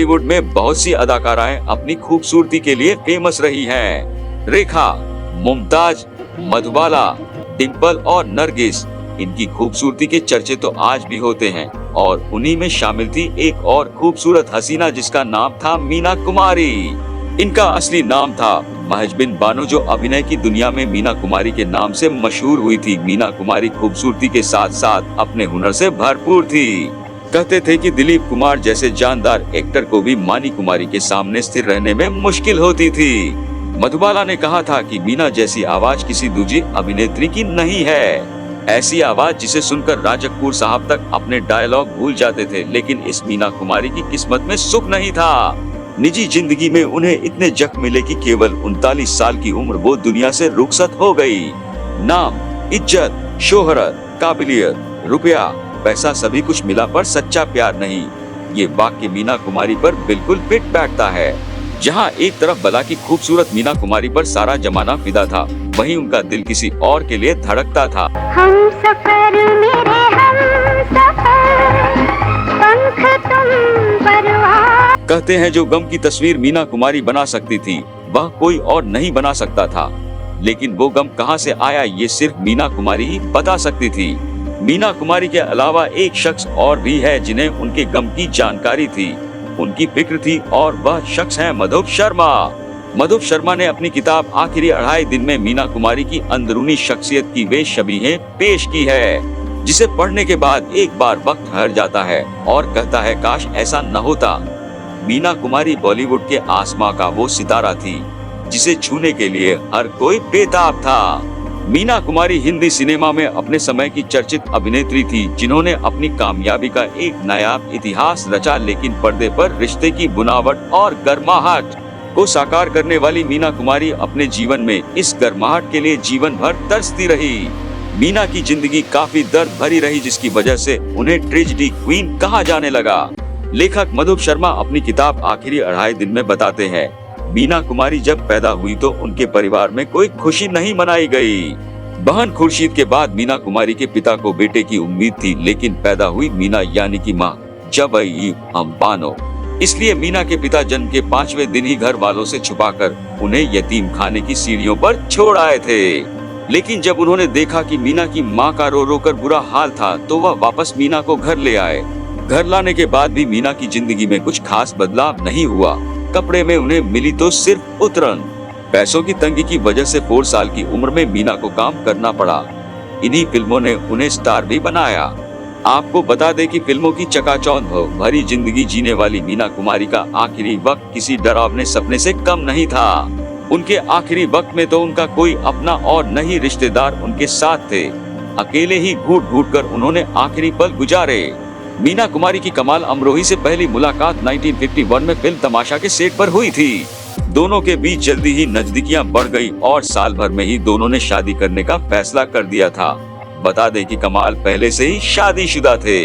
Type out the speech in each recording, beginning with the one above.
बॉलीवुड में बहुत सी अदाकाराएं अपनी खूबसूरती के लिए फेमस रही हैं। रेखा, मुमताज, मधुबाला, डिम्पल और नरगिस, इनकी खूबसूरती के चर्चे तो आज भी होते हैं और उन्हीं में शामिल थी एक और खूबसूरत हसीना जिसका नाम था मीना कुमारी। इनका असली नाम था महजबिन बानो, जो अभिनय की दुनिया में मीना कुमारी के नाम से मशहूर हुई थी। मीना कुमारी खूबसूरती के साथ साथ अपने हुनर से भरपूर थी। कहते थे कि दिलीप कुमार जैसे जानदार एक्टर को भी मानी कुमारी के सामने स्थिर रहने में मुश्किल होती थी। मधुबाला ने कहा था कि मीना जैसी आवाज किसी दूसरी अभिनेत्री की नहीं है। ऐसी आवाज जिसे सुनकर राज कपूर साहब तक अपने डायलॉग भूल जाते थे, लेकिन इस मीना कुमारी की किस्मत में सुख नहीं था। निजी जिंदगी में उन्हें इतने जख्म मिले कि केवल 39 साल की उम्र वो दुनिया से रुखसत हो गई। नाम, इज्जत, शोहरत, काबिलियत, रुपया, पैसा सभी कुछ मिला पर सच्चा प्यार नहीं। ये वाक्य मीना कुमारी पर बिल्कुल फिट बैठता है। जहाँ एक तरफ बला की खूबसूरत मीना कुमारी पर सारा जमाना फिदा था, वहीं उनका दिल किसी और के लिए धड़कता था। हम सफर मेरे हम सफर, पंख तुम परवाह। कहते हैं जो गम की तस्वीर मीना कुमारी बना सकती थी वह कोई और नहीं बना सकता था, लेकिन वो गम कहां से आया ये सिर्फ मीना कुमारी ही बता सकती थी। मीना कुमारी के अलावा एक शख्स और भी है जिन्हें उनके गम की जानकारी थी, उनकी फिक्र थी, और वह शख्स है मधुप शर्मा। मधुप शर्मा ने अपनी किताब आखिरी 2.5 दिन में मीना कुमारी की अंदरूनी शख्सियत की वे शबीहें पेश की है, जिसे पढ़ने के बाद एक बार वक्त ठहर जाता है और कहता है काश ऐसा न होता। मीना कुमारी बॉलीवुड के आसमां का वो सितारा थी जिसे छूने के लिए हर कोई बेताब था। मीना कुमारी हिंदी सिनेमा में अपने समय की चर्चित अभिनेत्री थी जिन्होंने अपनी कामयाबी का एक नायाब इतिहास रचा, लेकिन पर्दे पर रिश्ते की बुनावट और गर्माहट को साकार करने वाली मीना कुमारी अपने जीवन में इस गर्माहट के लिए जीवन भर तरसती रही। मीना की जिंदगी काफी दर्द भरी रही, जिसकी वजह से उन्हें ट्रेजेडी क्वीन कहा जाने लगा। लेखक मधुप शर्मा अपनी किताब आखिरी 2.5 दिन में बताते हैं, मीना कुमारी जब पैदा हुई तो उनके परिवार में कोई खुशी नहीं मनाई गई। बहन खुर्शीद के बाद मीना कुमारी के पिता को बेटे की उम्मीद थी, लेकिन पैदा हुई मीना यानी कि माँ जबई बानो। इसलिए मीना के पिता जन्म के 5वें दिन ही घर वालों से छुपाकर उन्हें यतीम खाने की सीढ़ियों पर छोड़ आए थे। लेकिन जब उन्होंने देखा कि मीना की माँ का रो रो कर बुरा हाल था तो वह वापस मीना को घर ले आए। घर लाने के बाद भी मीना की जिंदगी में कुछ खास बदलाव नहीं हुआ। कपड़े में उन्हें मिली तो सिर्फ उतरन। पैसों की तंगी की वजह से 4 साल की उम्र में मीना को काम करना पड़ा। इन्हीं फिल्मों ने उन्हें स्टार भी बनाया। आपको बता दें कि फिल्मों की चकाचौंध भरी जिंदगी जीने वाली मीना कुमारी का आखिरी वक्त किसी डरावने सपने से कम नहीं था। उनके आखिरी वक्त में तो उनका कोई अपना और नहीं रिश्तेदार उनके साथ थे। अकेले ही घूट घूट कर उन्होंने आखिरी पल गुजारे। मीना कुमारी की कमाल अमरोही से पहली मुलाकात 1951 में फिल्म तमाशा के सेट पर हुई थी। दोनों के बीच जल्दी ही नजदीकियां बढ़ गई और साल भर में ही दोनों ने शादी करने का फैसला कर दिया था। बता दें कि कमाल पहले से ही शादीशुदा थे।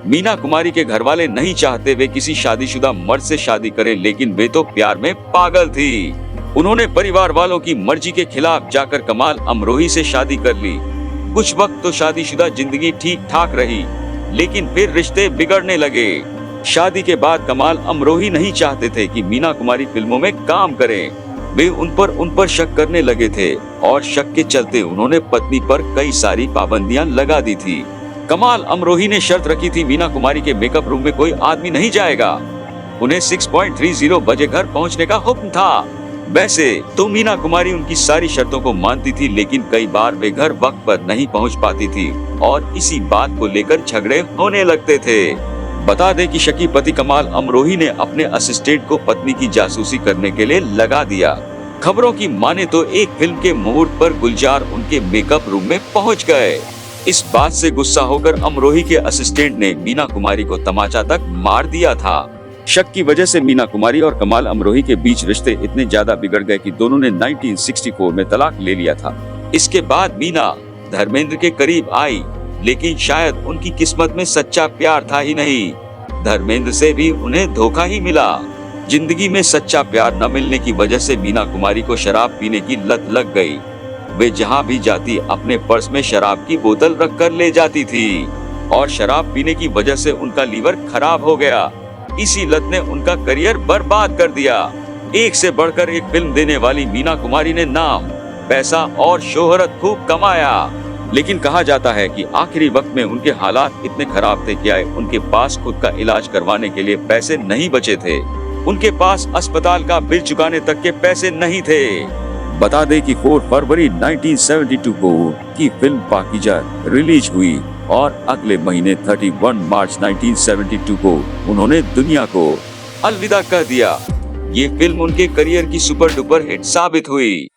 मीना कुमारी के घर वाले नहीं चाहते वे किसी शादीशुदा मर्द से शादी करें, लेकिन वे तो प्यार में पागल थी। उन्होंने परिवार वालों की मर्जी के खिलाफ जाकर कमाल अमरोही से शादी कर ली। कुछ वक्त तो शादीशुदा जिंदगी ठीक ठाक रही, लेकिन फिर रिश्ते बिगड़ने लगे। शादी के बाद कमाल अमरोही नहीं चाहते थे कि मीना कुमारी फिल्मों में काम करें। वे उन पर शक करने लगे थे और शक के चलते उन्होंने पत्नी पर कई सारी पाबंदियां लगा दी थी। कमाल अमरोही ने शर्त रखी थी मीना कुमारी के मेकअप रूम में कोई आदमी नहीं जाएगा। उन्हें 6.30 बजे घर पहुंचने का हुक्म था। वैसे तो मीना कुमारी उनकी सारी शर्तों को मानती थी, लेकिन कई बार वे घर वक्त पर नहीं पहुंच पाती थी और इसी बात को लेकर झगड़े होने लगते थे। बता दें कि शकी पति कमाल अमरोही ने अपने असिस्टेंट को पत्नी की जासूसी करने के लिए लगा दिया। खबरों की माने तो एक फिल्म के मुहूर्त पर गुलजार उनके मेकअप रूम में पहुंच गए। इस बात से गुस्सा होकर अमरोही के असिस्टेंट ने मीना कुमारी को तमाचा तक मार दिया था। शक की वजह से मीना कुमारी और कमाल अमरोही के बीच रिश्ते इतने ज्यादा बिगड़ गए कि दोनों ने 1964 में तलाक ले लिया था। इसके बाद मीना धर्मेंद्र के करीब आई, लेकिन शायद उनकी किस्मत में सच्चा प्यार था ही नहीं, धर्मेंद्र से भी उन्हें धोखा ही मिला। जिंदगी में सच्चा प्यार न मिलने की वजह से मीना कुमारी को शराब पीने की लत लग गई। वे जहां भी जाती अपने पर्स में शराब की बोतल रखकर ले जाती थी और शराब पीने की वजह से उनका लीवर खराब हो गया। इसी लत ने उनका करियर बर्बाद कर दिया। एक से बढ़कर एक फिल्म देने वाली मीना कुमारी ने नाम, पैसा और शोहरत खूब कमाया, लेकिन कहा जाता है कि आखिरी वक्त में उनके हालात इतने खराब थे कि उनके पास खुद का इलाज करवाने के लिए पैसे नहीं बचे थे। उनके पास अस्पताल का बिल चुकाने तक के पैसे नहीं थे। बता दें कि 4 फरवरी 1972 को की फिल्म पाकीजा रिलीज हुई और अगले महीने 31 मार्च 1972 को उन्होंने दुनिया को अलविदा कह दिया। ये फिल्म उनके करियर की सुपर डुपर हिट साबित हुई।